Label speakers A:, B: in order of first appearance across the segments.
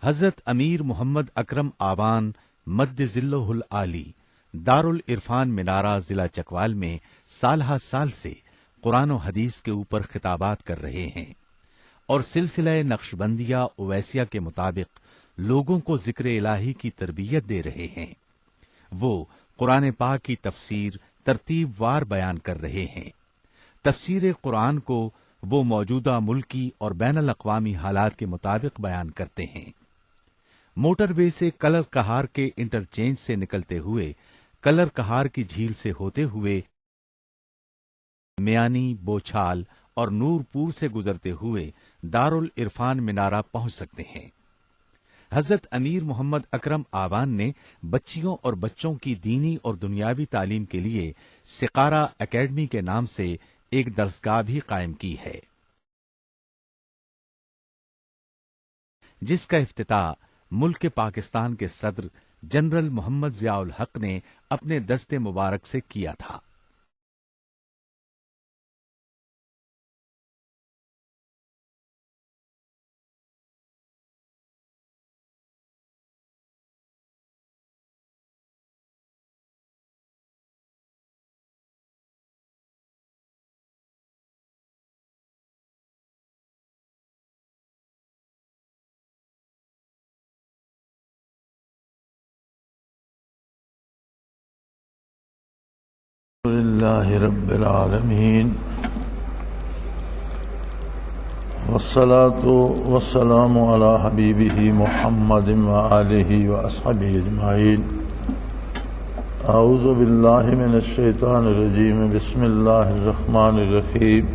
A: حضرت امیر محمد اکرم آوان مد ذلہ العالی دارالعرفان منارہ ضلع چکوال میں سال ہر سال سے قرآن و حدیث کے اوپر خطابات کر رہے ہیں اور سلسلہ نقشبندیہ اویسیہ کے مطابق لوگوں کو ذکر الہی کی تربیت دے رہے ہیں۔ وہ قرآن پاک کی تفسیر ترتیب وار بیان کر رہے ہیں۔ تفسیر قرآن کو وہ موجودہ ملکی اور بین الاقوامی حالات کے مطابق بیان کرتے ہیں۔ موٹر وے سے کلر کہار کے انٹرچینج سے نکلتے ہوئے کلر کہار کی جھیل سے ہوتے ہوئے میانی، بوچھال اور نورپور سے گزرتے ہوئے دارالعرفان منارہ پہنچ سکتے ہیں۔ حضرت امیر محمد اکرم آوان نے بچیوں اور بچوں کی دینی اور دنیاوی تعلیم کے لیے سقارہ اکیڈمی کے نام سے ایک درسگاہ بھی قائم کی ہے، جس کا افتتاح ملک پاکستان کے صدر جنرل محمد ضیاء الحق نے اپنے دست مبارک سے کیا تھا۔
B: للہ رب العالمین والصلاة والسلام علی حبیبہ محمد وآلہ وأصحابہ اجمعین۔ اعوذ باللہ من الشیطان الرجیم، بسم اللہ الرحمن الرحیم۔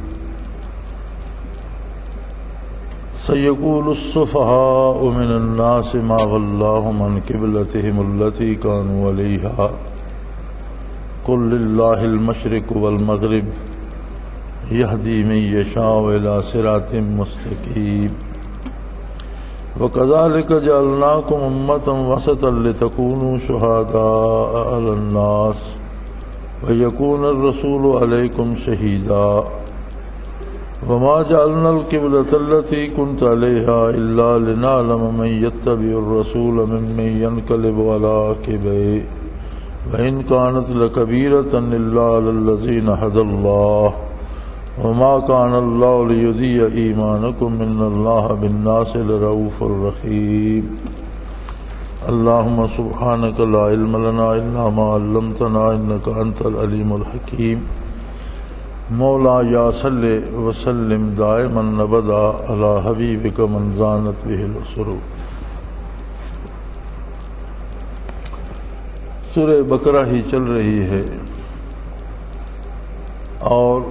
B: سیقول السفہاء من الناس ما ولاہم عن قبلتہم التی کانوا علیہا قل للہ المشرق والمغرب یہدی من یشاء الی صراط مستقیم۔ وکذلک جعلناکم امۃ وسطا لتکونوا شہداء علی الناس ویکون الرسول علیکم شہیدا وما جعلنا القبلۃ التی کنت علیہا الا لنعلم من یتبع الرسول ممن ینقلب علی عقبیہ وَإِن كَانَتْ لَكَبِيرَةً إِلَّا عَلَى الَّذِينَ هَدَى اللَّهُ وَمَا كَانَ اللَّهُ لِيُضِيعَ إِيمَانَكُمْ إِنَّ اللَّهَ بِالنَّاسِ لَرَءُوفٌ رَحِيمٌ۔ اللهم سبحانك لا علم لنا إلا ما علمتنا إنك أنت العليم الحكيم۔ مولاي صل وسلم دائما أبدا على حبيبك من زانت به الأسر۔ سورہ بقرہ ہی چل رہی ہے اور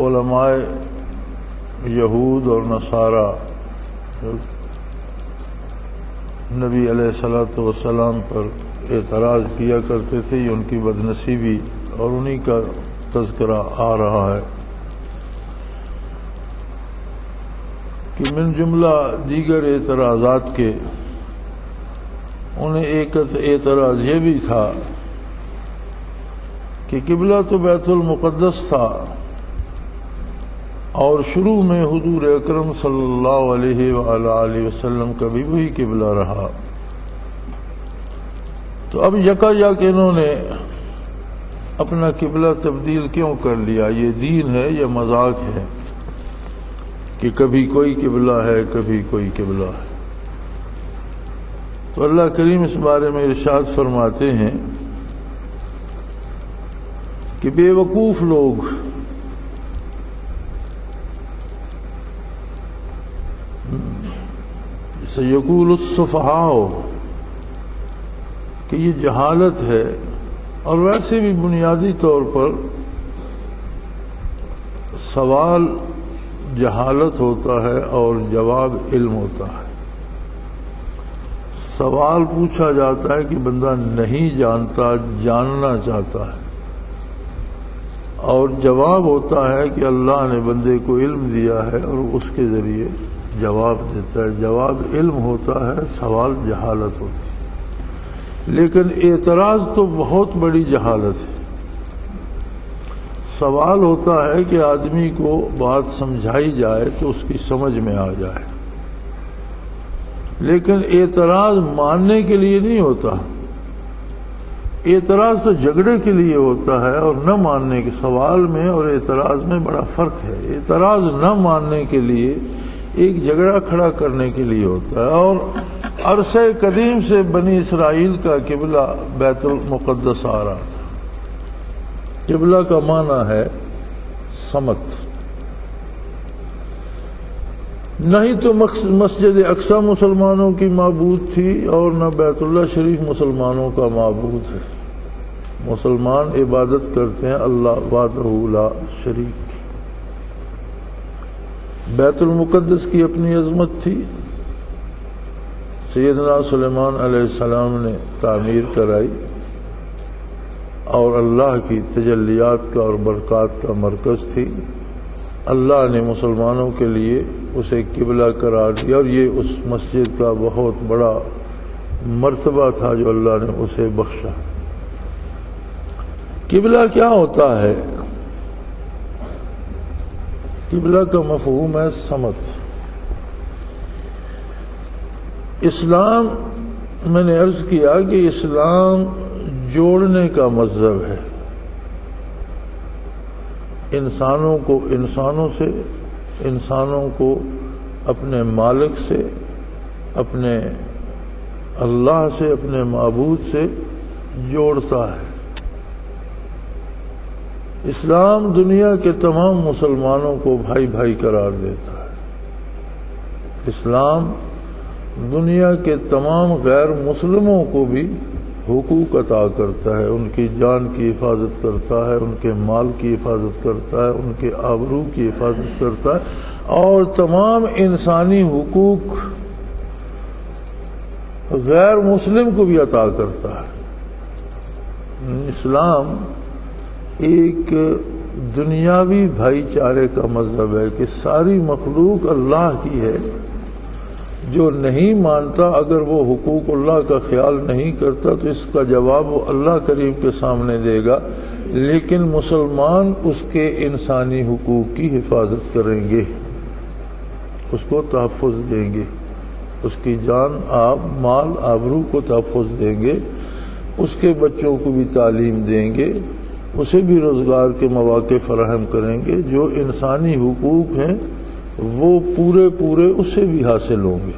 B: علماء یہود اور نصارہ نبی علیہ الصلوۃ والسلام پر اعتراض کیا کرتے تھے، یہ ان کی بدنصیبی اور انہی کا تذکرہ آ رہا ہے کہ من جملہ دیگر اعتراضات کے انہیں ایک اعتراض یہ بھی تھا کہ قبلہ تو بیت المقدس تھا اور شروع میں حضور اکرم صلی اللہ علیہ وآلہ وسلم کا بھی وہی قبلہ رہا، تو اب یکایک انہوں نے اپنا قبلہ تبدیل کیوں کر لیا؟ یہ دین ہے یا مذاق ہے کہ کبھی کوئی قبلہ ہے کبھی کوئی قبلہ ہے؟ تو اللہ کریم اس بارے میں ارشاد فرماتے ہیں کہ بے وقوف لوگ سیقول السفہاء کہ یہ جہالت ہے، اور ویسے بھی بنیادی طور پر سوال جہالت ہوتا ہے اور جواب علم ہوتا ہے۔ سوال پوچھا جاتا ہے کہ بندہ نہیں جانتا، جاننا چاہتا ہے، اور جواب ہوتا ہے کہ اللہ نے بندے کو علم دیا ہے اور اس کے ذریعے جواب دیتا ہے۔ جواب علم ہوتا ہے، سوال جہالت ہوتی ہے۔ لیکن اعتراض تو بہت بڑی جہالت ہے۔ سوال ہوتا ہے کہ آدمی کو بات سمجھائی جائے تو اس کی سمجھ میں آ جائے، لیکن اعتراض ماننے کے لیے نہیں ہوتا، اعتراض تو جھگڑے کے لیے ہوتا ہے، اور نہ ماننے کے سوال میں اور اعتراض میں بڑا فرق ہے۔ اعتراض نہ ماننے کے لیے ایک جھگڑا کھڑا کرنے کے لیے ہوتا ہے، اور عرصہ قدیم سے بنی اسرائیل کا قبلہ بیت المقدس آ رہا تھا۔ قبلہ کا معنی ہے سمت، نہ ہی تو مسجد اقصی مسلمانوں کی معبود تھی اور نہ بیت اللہ شریف مسلمانوں کا معبود ہے۔ مسلمان عبادت کرتے ہیں اللہ وحدہ لا شریک۔ بیت المقدس کی اپنی عظمت تھی، سیدنا سلیمان علیہ السلام نے تعمیر کرائی، اور اللہ کی تجلیات کا اور برکات کا مرکز تھی۔ اللہ نے مسلمانوں کے لیے اسے قبلہ قرار دیا، اور یہ اس مسجد کا بہت بڑا مرتبہ تھا جو اللہ نے اسے بخشا۔ قبلہ کیا ہوتا ہے؟ قبلہ کا مفہوم ہے سمت۔ اسلام، میں نے عرض کیا کہ اسلام جوڑنے کا مذہب ہے، انسانوں کو انسانوں سے، انسانوں کو اپنے مالک سے، اپنے اللہ سے، اپنے معبود سے جوڑتا ہے۔ اسلام دنیا کے تمام مسلمانوں کو بھائی بھائی قرار دیتا ہے۔ اسلام دنیا کے تمام غیر مسلموں کو بھی حقوق عطا کرتا ہے، ان کی جان کی حفاظت کرتا ہے، ان کے مال کی حفاظت کرتا ہے، ان کے آبرو کی حفاظت کرتا ہے، اور تمام انسانی حقوق غیر مسلم کو بھی عطا کرتا ہے۔ اسلام ایک دنیاوی بھائی چارے کا مذہب ہے کہ ساری مخلوق اللہ کی ہے، جو نہیں مانتا اگر وہ حقوق اللہ کا خیال نہیں کرتا تو اس کا جواب وہ اللہ کریم کے سامنے دے گا، لیکن مسلمان اس کے انسانی حقوق کی حفاظت کریں گے، اس کو تحفظ دیں گے، اس کی جان مال آبرو کو تحفظ دیں گے، اس کے بچوں کو بھی تعلیم دیں گے، اسے بھی روزگار کے مواقع فراہم کریں گے، جو انسانی حقوق ہیں وہ پورے اسے بھی حاصل ہوں گے۔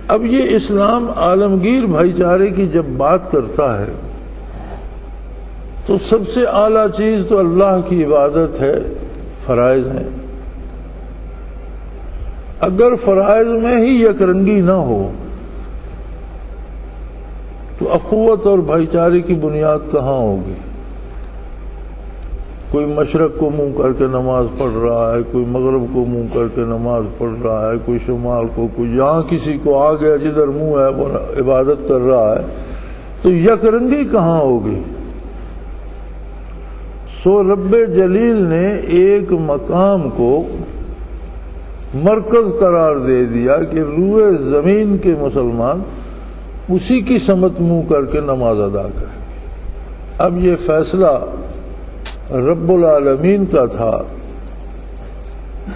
B: اب یہ اسلام عالمگیر بھائی چارے کی جب بات کرتا ہے تو سب سے اعلیٰ چیز تو اللہ کی عبادت ہے، فرائض ہیں۔ اگر فرائض میں ہی یکرنگی نہ ہو تو اخوت اور بھائی چارے کی بنیاد کہاں ہوگی؟ کوئی مشرق کو منہ کر کے نماز پڑھ رہا ہے، کوئی مغرب کو منہ کر کے نماز پڑھ رہا ہے، کوئی شمال کو، کوئی جہاں کسی کو آ گیا جدھر منہ ہے وہ عبادت کر رہا ہے، تو یکرنگی کہاں ہوگی؟ سو رب جلیل نے ایک مقام کو مرکز قرار دے دیا کہ روئے زمین کے مسلمان اسی کی سمت منہ کر کے نماز ادا کریں گے۔ اب یہ فیصلہ رب العالمین کا تھا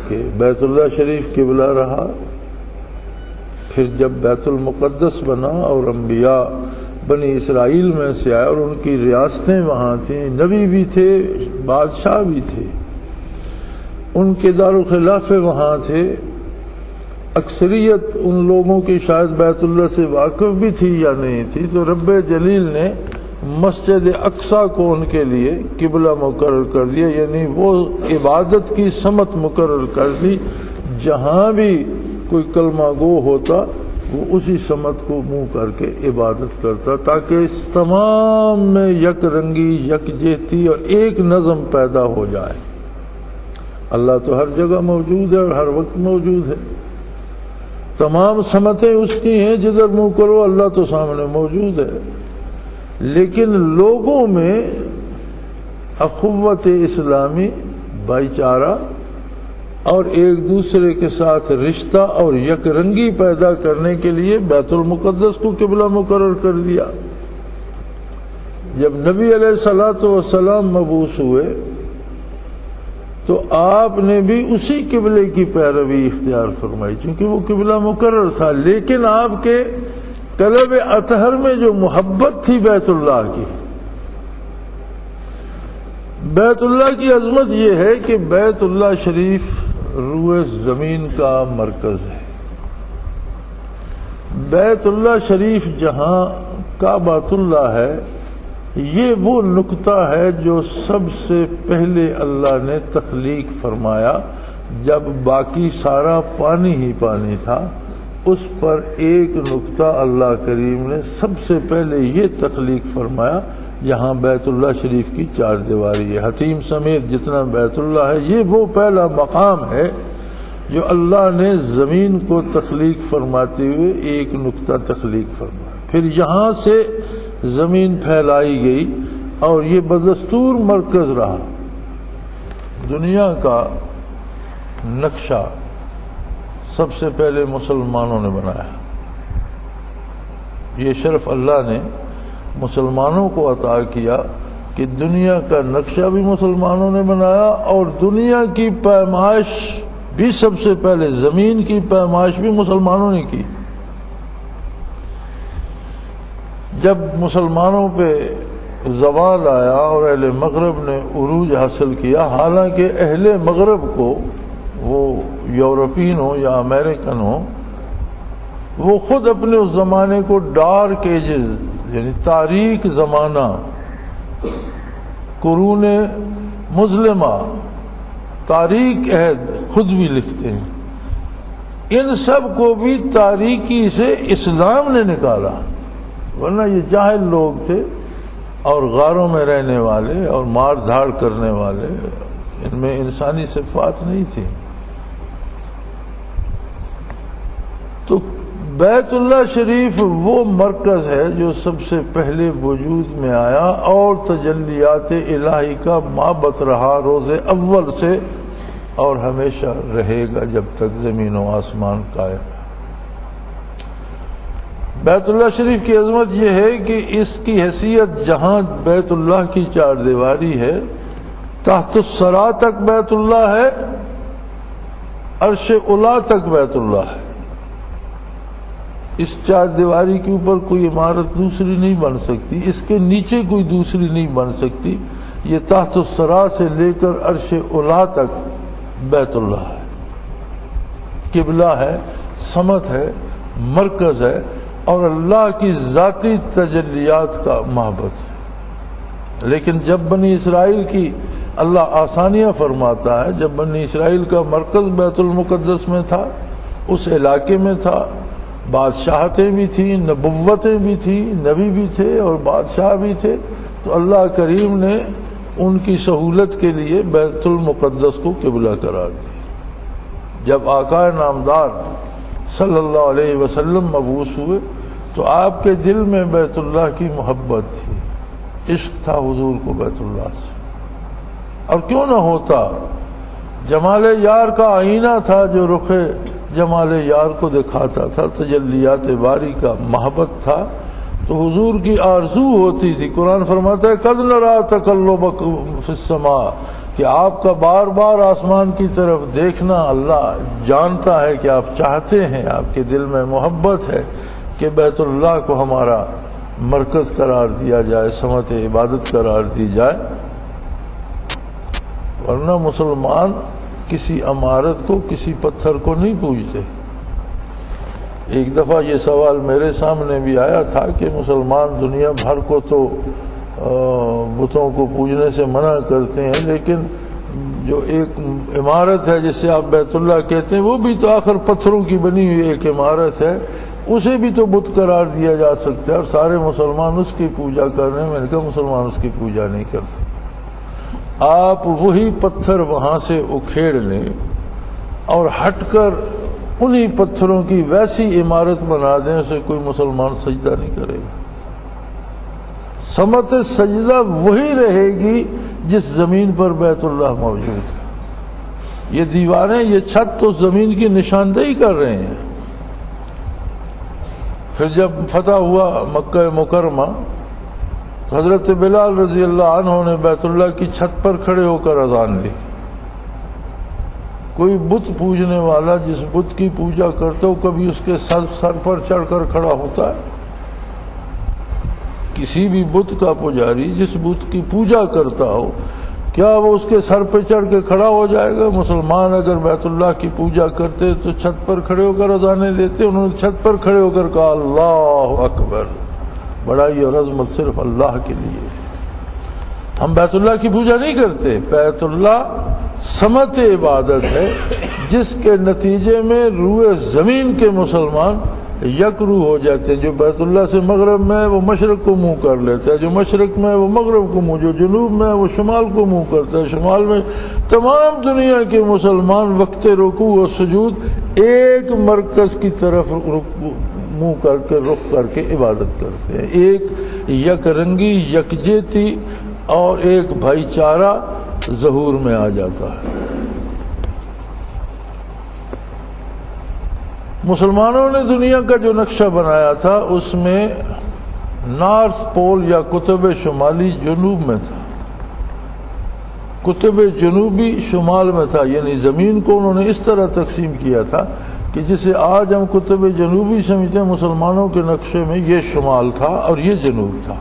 B: کہ بیت اللہ شریف قبلہ رہا، پھر جب بیت المقدس بنا اور انبیاء بنی اسرائیل میں سے آئے اور ان کی ریاستیں وہاں تھیں، نبی بھی تھے، بادشاہ بھی تھے، ان کے دارالخلافے وہاں تھے، اکثریت ان لوگوں کی شاید بیت اللہ سے واقف بھی تھی یا نہیں تھی، تو رب جلیل نے مسجد اقصی کو ان کے لیے قبلہ مقرر کر دیا، یعنی وہ عبادت کی سمت مقرر کر دی، جہاں بھی کوئی کلمہ گو ہوتا وہ اسی سمت کو منہ کر کے عبادت کرتا، تاکہ اس تمام میں یک رنگی، یکجہتی اور ایک نظم پیدا ہو جائے۔ اللہ تو ہر جگہ موجود ہے اور ہر وقت موجود ہے، تمام سمتیں اس کی ہیں، جدھر منہ کرو اللہ تو سامنے موجود ہے، لیکن لوگوں میں اخوت اسلامی، بھائی چارہ اور ایک دوسرے کے ساتھ رشتہ اور یک رنگی پیدا کرنے کے لیے بیت المقدس کو قبلہ مقرر کر دیا۔ جب نبی علیہ الصلوۃ والسلام مبعوث ہوئے تو آپ نے بھی اسی قبلے کی پیروی اختیار فرمائی، چونکہ وہ قبلہ مقرر تھا، لیکن آپ کے قلب اطہر میں جو محبت تھی بیت اللہ کی، بیت اللہ کی عظمت یہ ہے کہ بیت اللہ شریف روئے زمین کا مرکز ہے۔ بیت اللہ شریف جہاں کعبۃ اللہ ہے، یہ وہ نقطہ ہے جو سب سے پہلے اللہ نے تخلیق فرمایا، جب باقی سارا پانی ہی پانی تھا، اس پر ایک نقطہ اللہ کریم نے سب سے پہلے یہ تخلیق فرمایا، یہاں بیت اللہ شریف کی چار دیواری ہے، حتیم سمیت جتنا بیت اللہ ہے، یہ وہ پہلا مقام ہے جو اللہ نے زمین کو تخلیق فرماتے ہوئے ایک نقطہ تخلیق فرمایا، پھر یہاں سے زمین پھیلائی گئی اور یہ بدستور مرکز رہا۔ دنیا کا نقشہ سب سے پہلے مسلمانوں نے بنایا، یہ شرف اللہ نے مسلمانوں کو عطا کیا کہ دنیا کا نقشہ بھی مسلمانوں نے بنایا اور دنیا کی پیمائش بھی سب سے پہلے، زمین کی پیمائش بھی مسلمانوں نے کی۔ جب مسلمانوں پہ زوال آیا اور اہل مغرب نے عروج حاصل کیا، حالانکہ اہل مغرب کو، وہ یورپین ہو یا امریکن ہو، وہ خود اپنے اس زمانے کو ڈارک ایجز یعنی تاریک زمانہ، قرون مظلمہ، تاریک عہد خود بھی لکھتے ہیں، ان سب کو بھی تاریکی سے اسلام نے نکالا، ورنہ یہ جاہل لوگ تھے اور غاروں میں رہنے والے اور مار دھاڑ کرنے والے، ان میں انسانی صفات نہیں تھی۔ تو بیت اللہ شریف وہ مرکز ہے جو سب سے پہلے وجود میں آیا اور تجلیات الہی کا مابت رہا روز اول سے، اور ہمیشہ رہے گا جب تک زمین و آسمان قائم ہے۔ بیت اللہ شریف کی عظمت یہ ہے کہ اس کی حیثیت جہاں بیت اللہ کی چار دیواری ہے، تحت الثری تک بیت اللہ ہے، عرش اولی تک بیت اللہ ہے۔ اس چار دیواری کے اوپر کوئی عمارت دوسری نہیں بن سکتی، اس کے نیچے کوئی دوسری نہیں بن سکتی، یہ تحت الثری سے لے کر عرش اولی تک بیت اللہ ہے، قبلہ ہے، سمت ہے، مرکز ہے اور اللہ کی ذاتی تجلیات کا محبت ہے۔ لیکن جب بنی اسرائیل کی اللہ آسانیاں فرماتا ہے، جب بنی اسرائیل کا مرکز بیت المقدس میں تھا، اس علاقے میں تھا، بادشاہتیں بھی تھیں، نبوتیں بھی تھیں، نبی بھی تھے اور بادشاہ بھی تھے، تو اللہ کریم نے ان کی سہولت کے لیے بیت المقدس کو قبلہ قرار دیا۔ جب آقا نامدار صلی اللہ علیہ وسلم مبعوث ہوئے تو آپ کے دل میں بیت اللہ کی محبت تھی، عشق تھا حضور کو بیت اللہ سے، اور کیوں نہ ہوتا، جمال یار کا آئینہ تھا جو رخ جمال یار کو دکھاتا تھا، تجلیات باری کا محبت تھا، تو حضور کی آرزو ہوتی تھی۔ قرآن فرماتا ہے قد نرى تقلبک فی السماء، کہ آپ کا بار بار آسمان کی طرف دیکھنا اللہ جانتا ہے کہ آپ چاہتے ہیں، آپ کے دل میں محبت ہے کہ بیت اللہ کو ہمارا مرکز قرار دیا جائے، سمت عبادت قرار دی جائے۔ ورنہ مسلمان کسی عمارت کو، کسی پتھر کو نہیں پوجتے۔ ایک دفعہ یہ سوال میرے سامنے بھی آیا تھا کہ مسلمان دنیا بھر کو تو بتوں کو پوجنے سے منع کرتے ہیں، لیکن جو ایک عمارت ہے جسے آپ بیت اللہ کہتے ہیں، وہ بھی تو آخر پتھروں کی بنی ہوئی ایک عمارت ہے، اسے بھی تو بت قرار دیا جا سکتا ہے، اور سارے مسلمان اس کی پوجا کر رہے ہیں۔ میں نے کہا مسلمان اس کی پوجا نہیں کرتے، آپ وہی پتھر وہاں سے اکھیڑ لیں اور ہٹ کر انہی پتھروں کی ویسی عمارت بنا دیں، اسے کوئی مسلمان سجدہ نہیں کرے گا۔ سمت سجدہ وہی رہے گی جس زمین پر بیت اللہ موجود ہے۔ یہ دیواریں، یہ چھت تو زمین کی نشاندہی کر رہے ہیں۔ پھر جب فتح ہوا مکہ مکرمہ تو حضرت بلال رضی اللہ عنہ نے بیت اللہ کی چھت پر کھڑے ہو کر اذان دی، کوئی بت پوجنے والا جس بت کی پوجا کرتا ہو کبھی اس کے سر پر چڑھ کر کھڑا ہوتا ہے؟ کسی بھی بت کا پجاری جس بت کی پوجا کرتا ہو کیا وہ اس کے سر پہ چڑھ کے کھڑا ہو جائے گا؟ مسلمان اگر بیت اللہ کی پوجا کرتے تو چھت پر کھڑے ہو کر اذانیں دیتے، انہوں نے چھت پر کھڑے ہو کر کہا اللہ اکبر، بڑائی اور عظمت صرف اللہ کے لیے۔ ہم بیت اللہ کی پوجا نہیں کرتے، بیت اللہ سمت عبادت ہے جس کے نتیجے میں روئے زمین کے مسلمان یکرو ہو جاتے ہیں۔ جو بیت اللہ سے مغرب میں ہے وہ مشرق کو منہ کر لیتا ہے، جو مشرق میں ہے وہ مغرب کو منہ، جو جنوب میں ہے وہ شمال کو منہ کرتا ہے، شمال میں تمام دنیا کے مسلمان وقت رکوع و سجود ایک مرکز کی طرف منہ کر کے رخ کر کے عبادت کرتے ہیں۔ ایک یک رنگی یکجہتی اور ایک بھائی چارہ ظہور میں آ جاتا ہے۔ مسلمانوں نے دنیا کا جو نقشہ بنایا تھا اس میں نارتھ پول یا قطب شمالی جنوب میں تھا، قطب جنوبی شمال میں تھا، یعنی زمین کو انہوں نے اس طرح تقسیم کیا تھا کہ جسے آج ہم قطب جنوبی سمجھتے ہیں، مسلمانوں کے نقشے میں یہ شمال تھا اور یہ جنوب تھا۔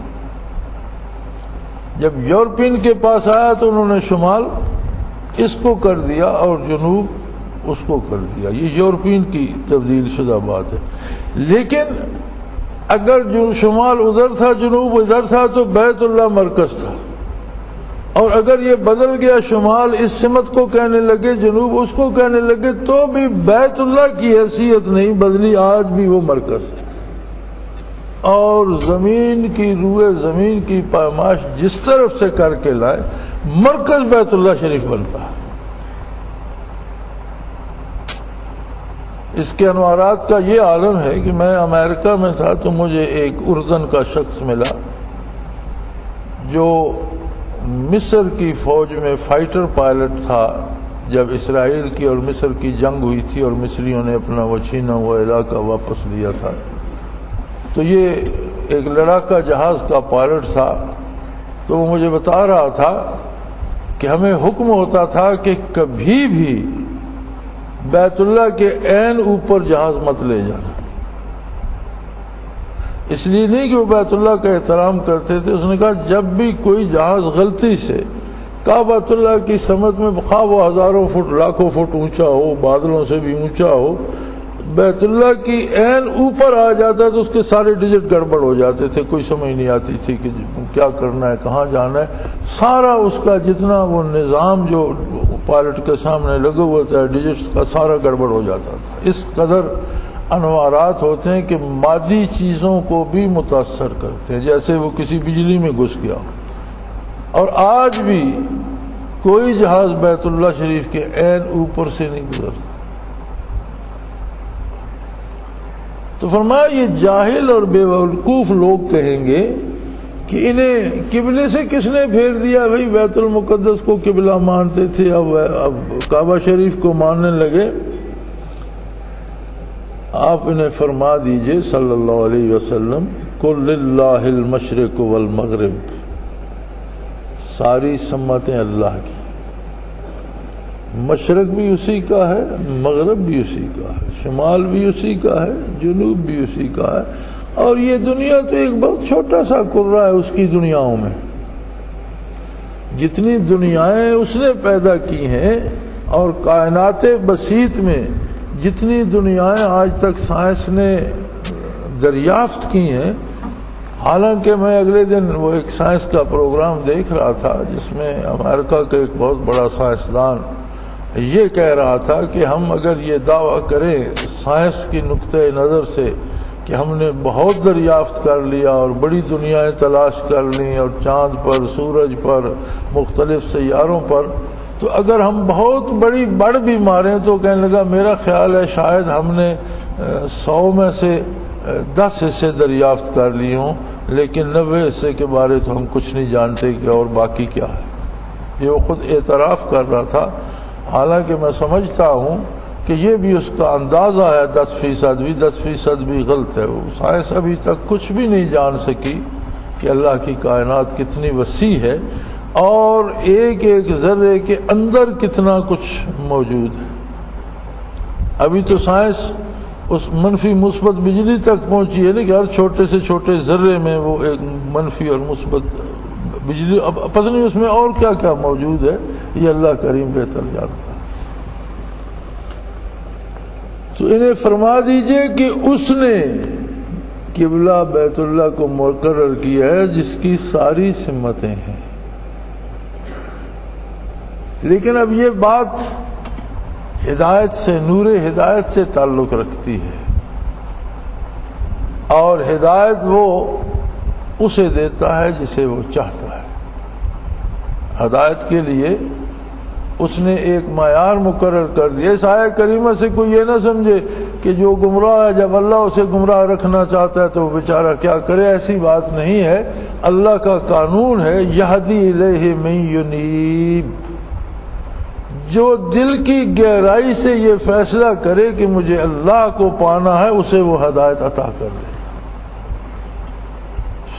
B: جب یورپین کے پاس آیا تو انہوں نے شمال اس کو کر دیا اور جنوب اس کو کر دیا، یہ یورپین کی تبدیل شدہ بات ہے۔ لیکن اگر جو شمال ادھر تھا جنوب ادھر تھا تو بیت اللہ مرکز تھا، اور اگر یہ بدل گیا شمال اس سمت کو کہنے لگے جنوب اس کو کہنے لگے تو بھی بیت اللہ کی حیثیت نہیں بدلی، آج بھی وہ مرکز ہے۔ اور زمین کی روئے زمین کی پیمائش جس طرف سے کر کے لائے مرکز بیت اللہ شریف بنتا ہے۔ اس کے انوارات کا یہ عالم ہے کہ میں امریکہ میں تھا تو مجھے ایک اردن کا شخص ملا جو مصر کی فوج میں فائٹر پائلٹ تھا جب اسرائیل کی اور مصر کی جنگ ہوئی تھی اور مصریوں نے اپنا وہ چھینا ہوا علاقہ واپس لیا تھا، تو یہ ایک لڑاکا جہاز کا پائلٹ تھا۔ تو وہ مجھے بتا رہا تھا کہ ہمیں حکم ہوتا تھا کہ کبھی بھی بیت اللہ کے عین اوپر جہاز مت لے جانا، اس لیے نہیں کہ وہ بیت اللہ کا احترام کرتے تھے، اس نے کہا جب بھی کوئی جہاز غلطی سے کعبۃ اللہ کی سمت میں خواہ وہ ہزاروں فٹ لاکھوں فٹ اونچا ہو، بادلوں سے بھی اونچا ہو، بیت اللہ کی عین اوپر آ جاتا تو اس کے سارے ڈیجٹ گڑبڑ ہو جاتے تھے، کوئی سمجھ نہیں آتی تھی کہ کیا کرنا ہے کہاں جانا ہے، سارا اس کا جتنا وہ نظام جو پائلٹ کے سامنے لگا ہوا تھا ڈیجٹس کا سارا گڑبڑ ہو جاتا تھا۔ اس قدر انوارات ہوتے ہیں کہ مادی چیزوں کو بھی متاثر کرتے ہیں، جیسے وہ کسی بجلی میں گھس گیا۔ اور آج بھی کوئی جہاز بیت اللہ شریف کے عین اوپر سے نہیں گزرتا۔ تو فرمایا یہ جاہل اور بے وقوف لوگ کہیں گے کہ انہیں قبلے سے کس نے پھیر دیا؟ بھئی بیت المقدس کو قبلہ مانتے تھے، اب کعبہ شریف کو ماننے لگے۔ آپ انہیں فرما دیجئے صلی اللہ علیہ وسلم، قل للہ المشرق والمغرب، ساری سمتیں اللہ کی، مشرق بھی اسی کا ہے، مغرب بھی اسی کا ہے، شمال بھی اسی کا ہے، جنوب بھی اسی کا ہے، اور یہ دنیا تو ایک بہت چھوٹا سا کرہ ہے اس کی دنیاؤں میں۔ جتنی دنیایں اس نے پیدا کی ہیں اور کائنات بسیط میں جتنی دنیایں آج تک سائنس نے دریافت کی ہیں، حالانکہ میں اگلے دن وہ ایک سائنس کا پروگرام دیکھ رہا تھا جس میں امریکہ کا ایک بہت بڑا سائنسدان یہ کہہ رہا تھا کہ ہم اگر یہ دعویٰ کریں سائنس کی نقطۂ نظر سے کہ ہم نے بہت دریافت کر لیا اور بڑی دنیایں تلاش کر لیں اور چاند پر، سورج پر، مختلف سیاروں پر، تو اگر ہم بہت بڑی بڑ بھی ماریں تو کہنے لگا میرا خیال ہے شاید ہم نے 100 میں سے 10 حصے دریافت کر لی ہوں، لیکن 90 حصے کے بارے تو ہم کچھ نہیں جانتے کہ اور باقی کیا ہے۔ یہ وہ خود اعتراف کر رہا تھا، حالانکہ میں سمجھتا ہوں کہ یہ بھی اس کا اندازہ ہے 10% بھی غلط ہے۔ وہ سائنس ابھی تک کچھ بھی نہیں جان سکی کہ اللہ کی کائنات کتنی وسیع ہے اور ایک ایک ذرے کے اندر کتنا کچھ موجود ہے۔ ابھی تو سائنس اس منفی مثبت بجلی تک پہنچی ہے نا کہ ہر چھوٹے سے چھوٹے ذرے میں وہ ایک منفی اور مثبت بجلی، اب پتہ نہیں اس میں اور کیا کیا موجود ہے، یہ اللہ کریم بہتر جانتا ہے۔ تو انہیں فرما دیجئے کہ اس نے قبلہ بیت اللہ کو مقرر کیا ہے جس کی ساری سمتیں ہیں، لیکن اب یہ بات ہدایت سے، نور ہدایت سے تعلق رکھتی ہے، اور ہدایت وہ اسے دیتا ہے جسے وہ چاہتا ہے۔ ہدایت کے لیے اس نے ایک معیار مقرر کر دیا۔ اس آیہ کریمہ سے کوئی یہ نہ سمجھے کہ جو گمراہ ہے جب اللہ اسے گمراہ رکھنا چاہتا ہے تو وہ بیچارہ کیا کرے، ایسی بات نہیں ہے۔ اللہ کا قانون ہے یہدی الیہ من ینیب، جو دل کی گہرائی سے یہ فیصلہ کرے کہ مجھے اللہ کو پانا ہے، اسے وہ ہدایت عطا کر دے۔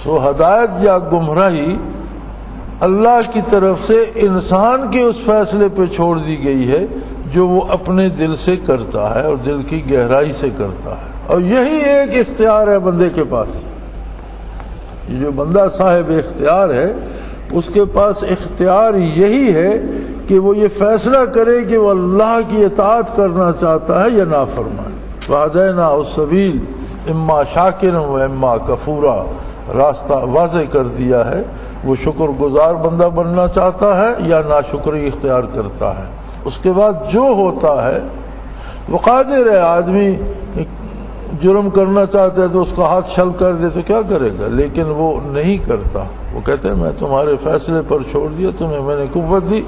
B: سو ہدایت یا گمراہی اللہ کی طرف سے انسان کے اس فیصلے پہ چھوڑ دی گئی ہے جو وہ اپنے دل سے کرتا ہے اور دل کی گہرائی سے کرتا ہے، اور یہی ایک اختیار ہے بندے کے پاس۔ یہ جو بندہ صاحب اختیار ہے اس کے پاس اختیار یہی ہے کہ وہ یہ فیصلہ کرے کہ وہ اللہ کی اطاعت کرنا چاہتا ہے یا نافرمان۔ وَهَدَيْنَاهُ السَّبِيلَ اما شاکرا و اما کفورا، راستہ واضح کر دیا ہے۔ وہ شکر گزار بندہ بننا چاہتا ہے یا ناشکری اختیار کرتا ہے۔ اس کے بعد جو ہوتا ہے وہ قادر ہے، آدمی جرم کرنا چاہتا ہے تو اس کا ہاتھ شل کر دے تو کیا کرے گا، لیکن وہ نہیں کرتا۔ وہ کہتے ہیں میں تمہارے فیصلے پر چھوڑ دیا، تمہیں میں نے قوت دی،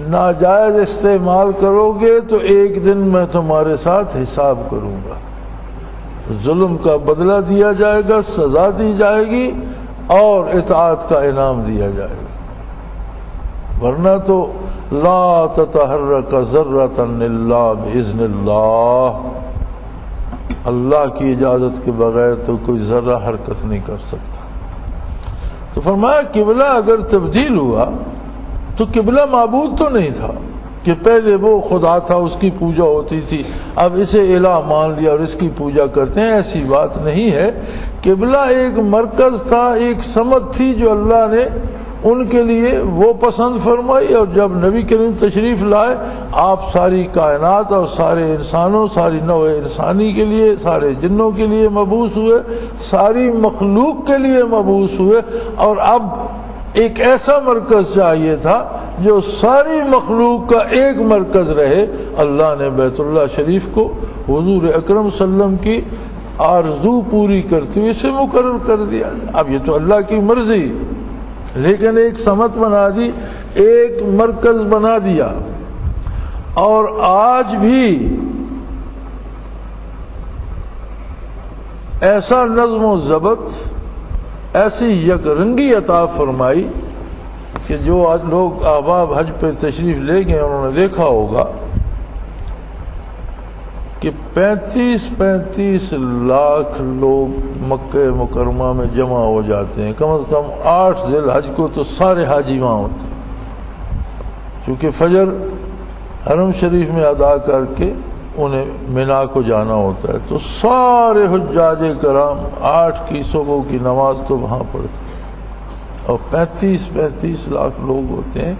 B: ناجائز استعمال کرو گے تو ایک دن میں تمہارے ساتھ حساب کروں گا، ظلم کا بدلہ دیا جائے گا، سزا دی جائے گی اور اطاعت کا انعام دیا جائے گا۔ ورنہ تو لا تتحرک ذرۃ الا باذن اللہ، اللہ کی اجازت کے بغیر تو کوئی ذرہ حرکت نہیں کر سکتا۔ تو فرمایا قبلہ اگر تبدیل ہوا تو قبلہ معبود تو نہیں تھا کہ پہلے وہ خدا تھا اس کی پوجا ہوتی تھی، اب اسے الہ مان لیا اور اس کی پوجا کرتے ہیں، ایسی بات نہیں ہے۔ قبلہ ایک مرکز تھا، ایک سمت تھی جو اللہ نے ان کے لیے وہ پسند فرمائی، اور جب نبی کریم تشریف لائے آپ ساری کائنات اور سارے انسانوں، ساری نوع انسانی کے لیے، سارے جنوں کے لیے مبعوث ہوئے، ساری مخلوق کے لیے مبعوث ہوئے، اور اب ایک ایسا مرکز چاہیے تھا جو ساری مخلوق کا ایک مرکز رہے۔ اللہ نے بیت اللہ شریف کو حضور اکرم صلی اللہ علیہ وسلم کی آرزو پوری کرتے ہوئے اسے مقرر کر دیا۔ اب یہ تو اللہ کی مرضی، لیکن ایک سمت بنا دی، ایک مرکز بنا دیا۔ اور آج بھی ایسا نظم و ضبط، ایسی یک رنگی عطا فرمائی کہ جو آج لوگ احباب حج پہ تشریف لے گئے انہوں نے دیکھا ہوگا کہ 35 لاکھ لوگ مکہ مکرمہ میں جمع ہو جاتے ہیں۔ کم از کم 8 ذی الحج کو تو سارے حاجی وہاں ہوتے ہیں، چونکہ فجر حرم شریف میں ادا کر کے انہیں مینا کو جانا ہوتا ہے، تو سارے حجاج کرام 8 کی صبح کی نماز تو وہاں پڑھتے ہیں، اور 35 لاکھ لوگ ہوتے ہیں۔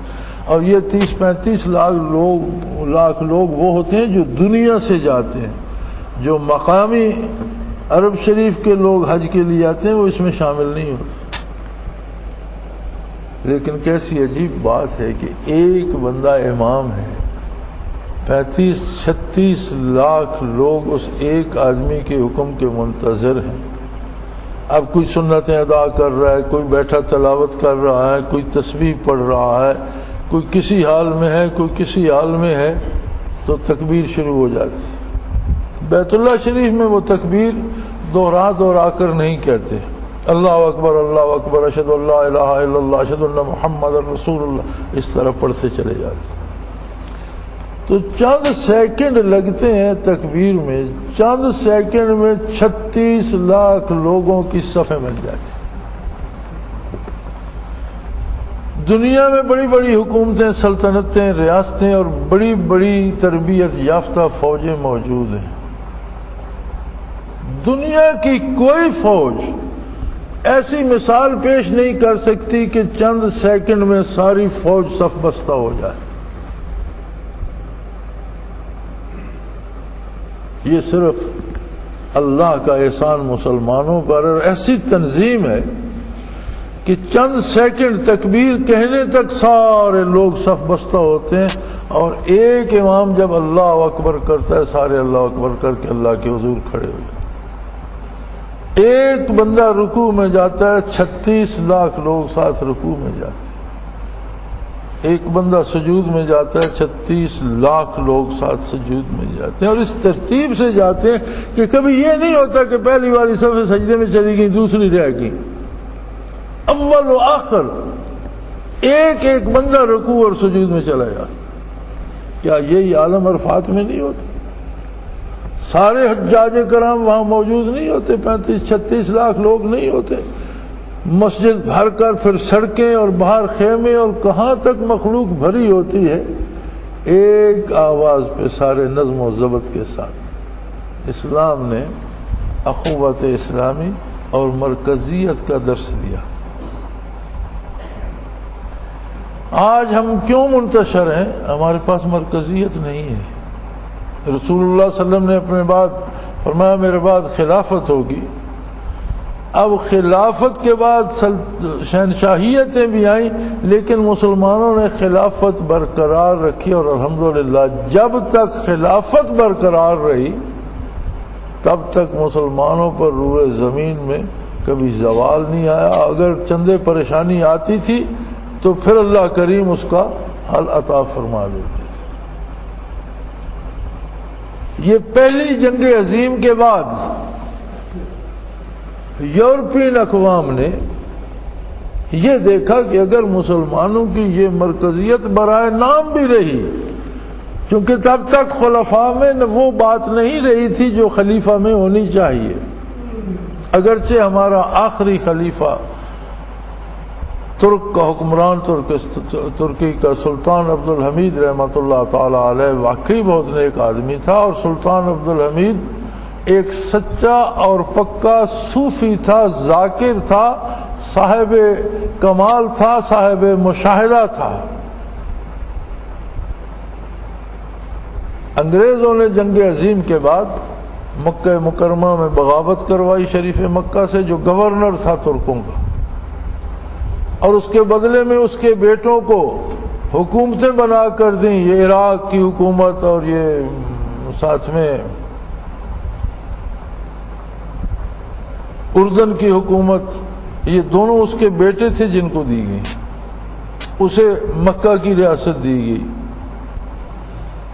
B: اور یہ 30-35 لاکھ لوگ وہ ہوتے ہیں جو دنیا سے جاتے ہیں، جو مقامی عرب شریف کے لوگ حج کے لیے آتے ہیں وہ اس میں شامل نہیں ہوتے۔ لیکن کیسی عجیب بات ہے کہ ایک بندہ امام ہے، 35-36 لاکھ لوگ اس ایک آدمی کے حکم کے منتظر ہیں۔ اب کوئی سنتیں ادا کر رہا ہے، کوئی بیٹھا تلاوت کر رہا ہے، کوئی تسبیح پڑھ رہا ہے، کوئی کسی حال میں ہے، کوئی کسی حال میں ہے، تو تکبیر شروع ہو جاتی۔ بیت اللہ شریف میں وہ تکبیر دوہرا کر نہیں کہتے، اللہ اکبر اشہد ان لا الہ الا اللہ اشہد ان محمد رسول اللہ، اس طرح پڑھتے چلے جاتے۔ تو چند سیکنڈ لگتے ہیں تکبیر میں، چند سیکنڈ میں 36 لاکھ لوگوں کی صفیں بن جاتی۔ دنیا میں بڑی بڑی حکومتیں، سلطنتیں، ریاستیں اور بڑی بڑی تربیت یافتہ فوجیں موجود ہیں۔ دنیا کی کوئی فوج ایسی مثال پیش نہیں کر سکتی کہ چند سیکنڈ میں ساری فوج صف بستہ ہو جائے۔ یہ صرف اللہ کا احسان مسلمانوں پر، اور ایسی تنظیم ہے کہ چند سیکنڈ تکبیر کہنے تک سارے لوگ صف بستہ ہوتے ہیں، اور ایک امام جب اللہ اکبر کرتا ہے سارے اللہ اکبر کر کے اللہ کے حضور کھڑے ہو جاتے ہیں۔ ایک بندہ رکوع میں جاتا ہے 36 لاکھ لوگ ساتھ رکوع میں جاتے ہیں، ایک بندہ سجود میں جاتا ہے 36 لاکھ لوگ ساتھ سجود میں جاتے ہیں، اور اس ترتیب سے جاتے ہیں کہ کبھی یہ نہیں ہوتا کہ پہلی والی صف سجدے میں چلی گئی دوسری رہ گئی، اول و آخر ایک ایک بندہ رکوع اور سجود میں چلا جاتا۔ کیا یہی عالم عرفات میں نہیں ہوتا؟ سارے حجاج کرام وہاں موجود نہیں ہوتے؟ 35-36 لاکھ لوگ نہیں ہوتے؟ مسجد بھر کر پھر سڑکیں اور باہر خیمے اور کہاں تک مخلوق بھری ہوتی ہے، ایک آواز پہ سارے نظم و ضبط کے ساتھ۔ اسلام نے اخوت اسلامی اور مرکزیت کا درس دیا۔ آج ہم کیوں منتشر ہیں؟ ہمارے پاس مرکزیت نہیں ہے۔ رسول اللہ صلی اللہ علیہ وسلم نے اپنے بعد فرمایا میرے بعد خلافت ہوگی۔ اب خلافت کے بعد شہنشاہیتیں بھی آئیں، لیکن مسلمانوں نے خلافت برقرار رکھی، اور الحمدللہ جب تک خلافت برقرار رہی تب تک مسلمانوں پر روئے زمین میں کبھی زوال نہیں آیا۔ اگر چندے پریشانی آتی تھی تو پھر اللہ کریم اس کا حل عطا فرما دیتے۔ یہ پہلی جنگ عظیم کے بعد یورپین اقوام نے یہ دیکھا کہ اگر مسلمانوں کی یہ مرکزیت برائے نام بھی رہی، کیونکہ تب تک خلفاء میں وہ بات نہیں رہی تھی جو خلیفہ میں ہونی چاہیے، اگرچہ ہمارا آخری خلیفہ ترک کا حکمران ترکی کا سلطان عبدالحمید رحمۃ اللہ تعالی علیہ واقعی بہت نیک آدمی تھا، اور سلطان عبدالحمید ایک سچا اور پکا صوفی تھا، ذاکر تھا، صاحب کمال تھا، صاحب مشاہدہ تھا۔ انگریزوں نے جنگ عظیم کے بعد مکہ مکرمہ میں بغاوت کروائی شریف مکہ سے، جو گورنر تھا ترکوں کا، اور اس کے بدلے میں اس کے بیٹوں کو حکومتیں بنا کر دیں، یہ عراق کی حکومت اور یہ ساتھ میں اردن کی حکومت، یہ دونوں اس کے بیٹے تھے جن کو دی گئی۔ اسے مکہ کی ریاست دی گئی،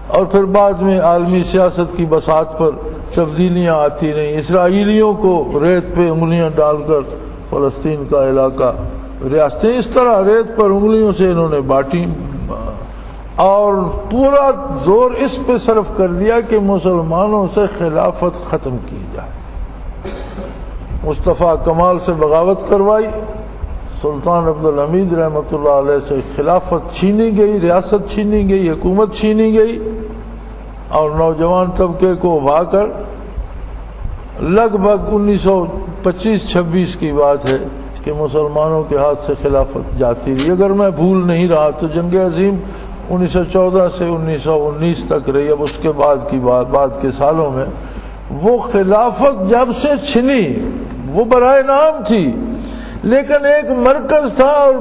B: اور پھر بعد میں عالمی سیاست کی بساط پر تبدیلیاں آتی رہیں۔ اسرائیلیوں کو ریت پہ انگلیاں ڈال کر فلسطین کا علاقہ، ریاستیں اس طرح ریت پر انگلیوں سے انہوں نے بانٹی، اور پورا زور اس پہ صرف کر دیا کہ مسلمانوں سے خلافت ختم کی جائے۔ مصطفیٰ کمال سے بغاوت کروائی، سلطان عبدالحمید رحمۃ اللہ علیہ سے خلافت چھینی گئی، ریاست چھینی گئی، حکومت چھینی گئی، اور نوجوان طبقے کو ابھا کر لگ بھگ 1925-26 کی بات ہے کہ مسلمانوں کے ہاتھ سے خلافت جاتی رہی۔ اگر میں بھول نہیں رہا تو جنگ عظیم 1914 سے 1919 تک رہی۔ اب اس کے بعد کی بات، بعد کے سالوں میں وہ خلافت جب سے چھنی، وہ برائے نام تھی، لیکن ایک مرکز تھا، اور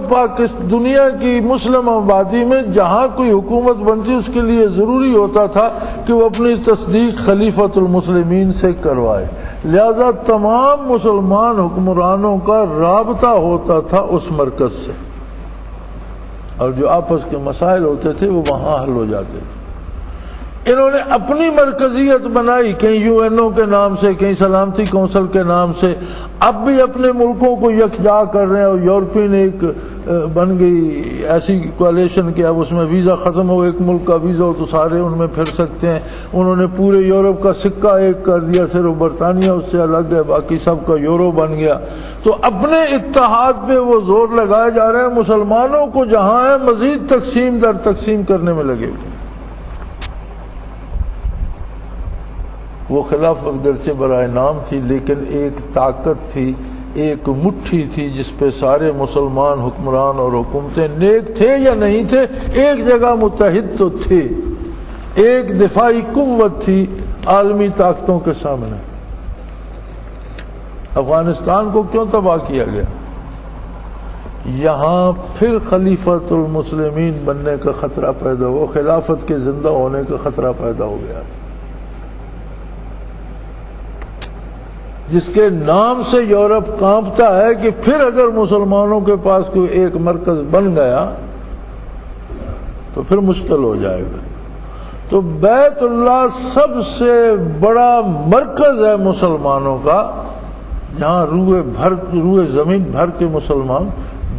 B: دنیا کی مسلم آبادی میں جہاں کوئی حکومت بنتی اس کے لیے ضروری ہوتا تھا کہ وہ اپنی تصدیق خلیفۃ المسلمین سے کروائے، لہذا تمام مسلمان حکمرانوں کا رابطہ ہوتا تھا اس مرکز سے، اور جو آپس کے مسائل ہوتے تھے وہ وہاں حل ہو جاتے تھے۔ انہوں نے اپنی مرکزیت بنائی، کہیں یو این او کے نام سے، کہیں سلامتی کونسل کے نام سے، اب بھی اپنے ملکوں کو یکجا کر رہے ہیں، اور یورپین ایک بن گئی ایسی کولیشن کہ اب اس میں ویزا ختم ہو، ایک ملک کا ویزا ہو تو سارے ان میں پھر سکتے ہیں۔ انہوں نے پورے یورپ کا سکہ ایک کر دیا، صرف برطانیہ اس سے الگ ہے، باقی سب کا یورو بن گیا۔ تو اپنے اتحاد پہ وہ زور لگائے جا رہے ہیں، مسلمانوں کو جہاں ہے مزید تقسیم در تقسیم کرنے میں لگے ہوئے۔ وہ خلافت گرچہ برائے نام تھی، لیکن ایک طاقت تھی، ایک مٹھی تھی جس پہ سارے مسلمان حکمران اور حکومتیں نیک تھے یا نہیں تھے، ایک جگہ متحد تو تھے، ایک دفاعی قوت تھی عالمی طاقتوں کے سامنے۔ افغانستان کو کیوں تباہ کیا گیا؟ یہاں پھر خلیفۃ المسلمین بننے کا خطرہ پیدا ہوا، خلافت کے زندہ ہونے کا خطرہ پیدا ہو گیا، جس کے نام سے یورپ کانپتا ہے کہ پھر اگر مسلمانوں کے پاس کوئی ایک مرکز بن گیا تو پھر مشکل ہو جائے گا۔ تو بیت اللہ سب سے بڑا مرکز ہے مسلمانوں کا، جہاں روئے زمین بھر کے مسلمان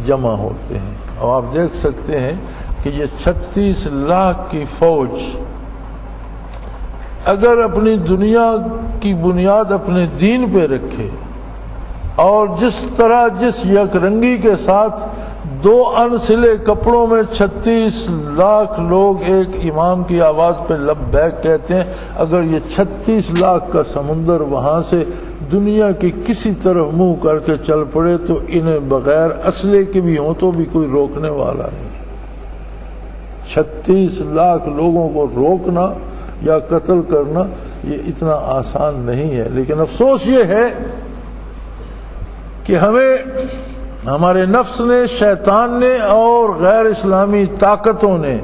B: جمع ہوتے ہیں۔ اور آپ دیکھ سکتے ہیں کہ یہ 36 لاکھ کی فوج اگر اپنی دنیا کی بنیاد اپنے دین پہ رکھے، اور جس طرح جس یک رنگی کے ساتھ 2 انسلے کپڑوں میں 36 لاکھ لوگ ایک امام کی آواز پہ لبیک کہتے ہیں، اگر یہ 36 لاکھ کا سمندر وہاں سے دنیا کی کسی طرف منہ کر کے چل پڑے تو انہیں بغیر اسلحے کے بھی ہوں تو بھی کوئی روکنے والا نہیں۔ 36 لاکھ لوگوں کو روکنا یا قتل کرنا یہ اتنا آسان نہیں ہے، لیکن افسوس یہ ہے کہ ہمارے نفس نے، شیطان نے اور غیر اسلامی طاقتوں نے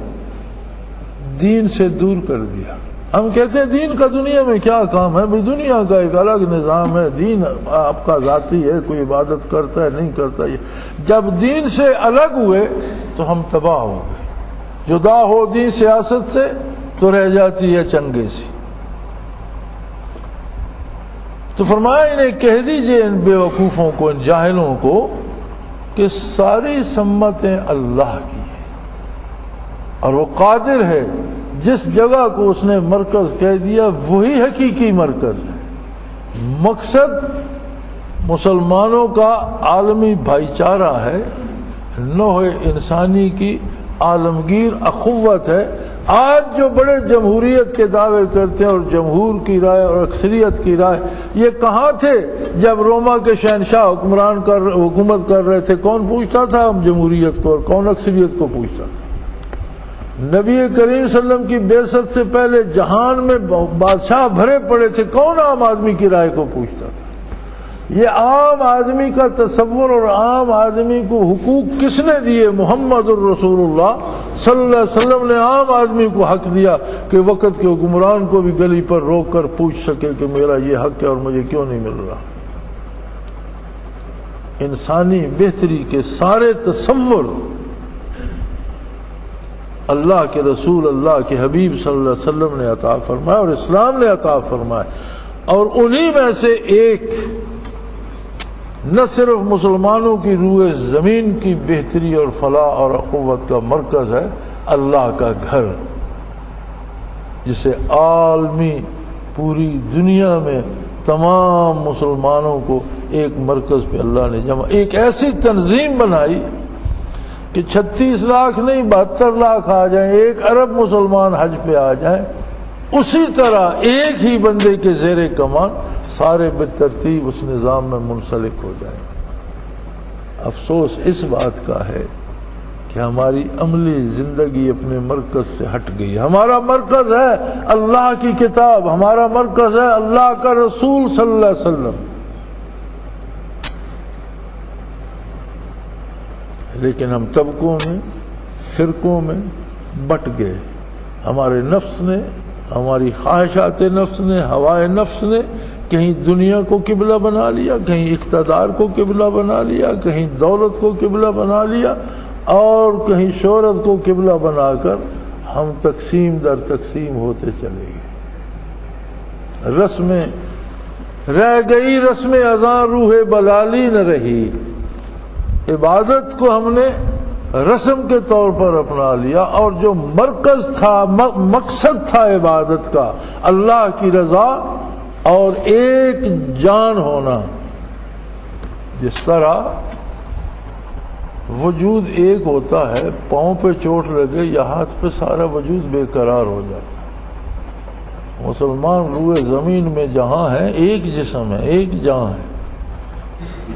B: دین سے دور کر دیا۔ ہم کہتے ہیں دین کا دنیا میں کیا کام ہے؟ بھئی دنیا کا ایک الگ نظام ہے، دین آپ کا ذاتی ہے، کوئی عبادت کرتا ہے نہیں کرتا۔ جب دین سے الگ ہوئے تو ہم تباہ ہو گئے۔ جدا ہو دین سیاست سے تو رہ جاتی ہے چنگے سی۔ تو فرمایا انہیں کہہ دیجئے ان بے وقوفوں کو، ان جاہلوں کو، کہ ساری سمتیں اللہ کی ہیں اور وہ قادر ہے، جس جگہ کو اس نے مرکز کہہ دیا وہی حقیقی مرکز ہے۔ مقصد مسلمانوں کا عالمی بھائی چارہ ہے، نوع انسانی کی عالمگیر اخوت ہے۔ آج جو بڑے جمہوریت کے دعوے کرتے ہیں اور جمہور کی رائے اور اکثریت کی رائے، یہ کہاں تھے جب روما کے شہنشاہ حکومت کر رہے تھے؟ کون پوچھتا تھا ہم جمہوریت کو، اور کون اکثریت کو پوچھتا تھا؟ نبی کریم صلی اللہ علیہ وسلم کی بعثت سے پہلے جہان میں بادشاہ بھرے پڑے تھے، کون عام آدمی کی رائے کو پوچھتا تھا؟ یہ عام آدمی کا تصور اور عام آدمی کو حقوق کس نے دیے؟ محمد الرسول اللہ صلی اللہ علیہ وسلم نے عام آدمی کو حق دیا کہ وقت کے حکمران کو بھی گلی پر روک کر پوچھ سکے کہ میرا یہ حق ہے اور مجھے کیوں نہیں مل رہا۔ انسانی بہتری کے سارے تصور اللہ کے رسول، اللہ کے حبیب صلی اللہ علیہ وسلم نے عطا فرمایا اور اسلام نے عطا فرمایا، اور انہی میں سے ایک نہ صرف مسلمانوں کی روئے زمین کی بہتری اور فلاح اور اخوت کا مرکز ہے، اللہ کا گھر، جسے عالمی پوری دنیا میں تمام مسلمانوں کو ایک مرکز پہ اللہ نے جمع، ایک ایسی تنظیم بنائی کہ 36 لاکھ نہیں 72 لاکھ آ جائیں، 1 ارب مسلمان حج پہ آ جائیں، اسی طرح ایک ہی بندے کے زیر کمان سارے بالترتیب اس نظام میں منسلک ہو جائیں۔ افسوس اس بات کا ہے کہ ہماری عملی زندگی اپنے مرکز سے ہٹ گئی۔ ہمارا مرکز ہے اللہ کی کتاب، ہمارا مرکز ہے اللہ کا رسول صلی اللہ علیہ وسلم، لیکن ہم طبقوں میں، فرقوں میں بٹ گئے۔ ہمارے نفس نے، ہماری خواہشات نفس نے، ہوائے نفس نے کہیں دنیا کو قبلہ بنا لیا، کہیں اقتدار کو قبلہ بنا لیا، کہیں دولت کو قبلہ بنا لیا، اور کہیں شہرت کو قبلہ بنا کر ہم تقسیم در تقسیم ہوتے چلے گئے. رسمیں رہ گئی، رسم اذاں روح بلالی نہ رہی. عبادت کو ہم نے رسم کے طور پر اپنا لیا، اور جو مرکز تھا، مقصد تھا عبادت کا، اللہ کی رضا اور ایک جان ہونا. جس طرح وجود ایک ہوتا ہے، پاؤں پہ چوٹ لگے یا ہاتھ پہ سارا وجود بے قرار ہو جاتا ہے. مسلمان روئے زمین میں جہاں ہے ایک جسم ہے، ایک جان ہے.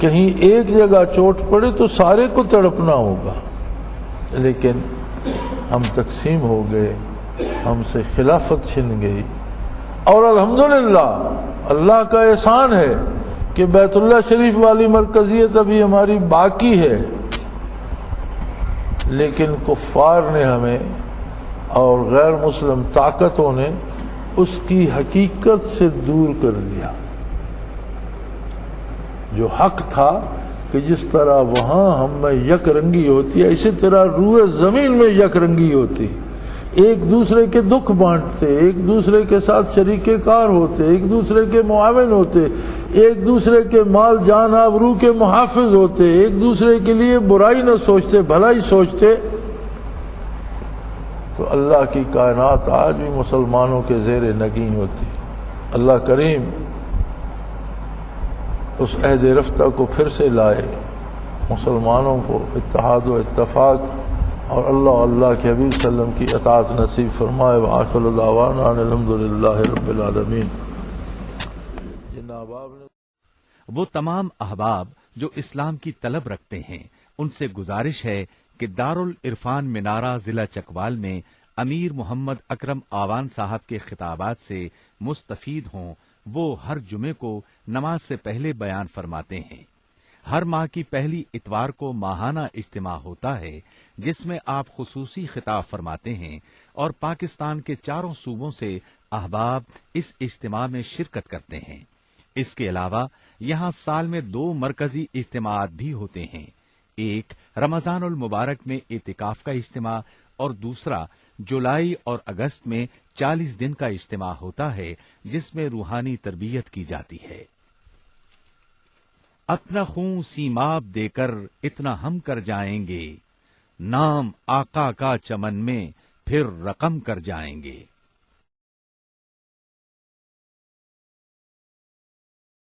B: کہیں ایک جگہ چوٹ پڑے تو سارے کو تڑپنا ہوگا. لیکن ہم تقسیم ہو گئے، ہم سے خلافت چھن گئی. اور الحمدللہ اللہ کا احسان ہے کہ بیت اللہ شریف والی مرکزیت ابھی ہماری باقی ہے، لیکن کفار نے ہمیں اور غیر مسلم طاقتوں نے اس کی حقیقت سے دور کر دیا. جو حق تھا کہ جس طرح وہاں ہم میں یک رنگی ہوتی ہے، اسی طرح روئے زمین میں یک رنگی ہوتی. ایک دوسرے کے دکھ بانٹتے، ایک دوسرے کے ساتھ شریک کار ہوتے، ایک دوسرے کے معاون ہوتے، ایک دوسرے کے مال جان آبرو کے محافظ ہوتے، ایک دوسرے کے لیے برائی نہ سوچتے، بھلائی سوچتے. تو اللہ کی کائنات آج بھی مسلمانوں کے زیر نگین ہوتی. اللہ کریم اس عہد رفتہ کو پھر سے لائے، مسلمانوں کو اتحاد و اتفاق اور اللہ کے حبیب صلی اللہ علیہ وسلم کی اطاعت نصیب فرمائے. وآخر دعوانا ان الحمدللہ رب العالمین.
A: وہ تمام احباب جو اسلام کی طلب رکھتے ہیں، ان سے گزارش ہے کہ دارالعرفان منارہ ضلع چکوال میں امیر محمد اکرم آوان صاحب کے خطابات سے مستفید ہوں. وہ ہر جمعے کو نماز سے پہلے بیان فرماتے ہیں. ہر ماہ کی پہلی اتوار کو ماہانہ اجتماع ہوتا ہے جس میں آپ خصوصی خطاب فرماتے ہیں، اور پاکستان کے چاروں صوبوں سے احباب اس اجتماع میں شرکت کرتے ہیں. اس کے علاوہ یہاں سال میں 2 مرکزی اجتماعات بھی ہوتے ہیں. ایک رمضان المبارک میں اعتکاف کا اجتماع اور دوسرا جولائی اور اگست میں 40 دن کا اجتماع ہوتا ہے جس میں روحانی تربیت کی جاتی ہے. اپنا خون سیماب دے کر اتنا ہم کر جائیں گے، نام آقا کا چمن میں پھر رقم کر جائیں گے.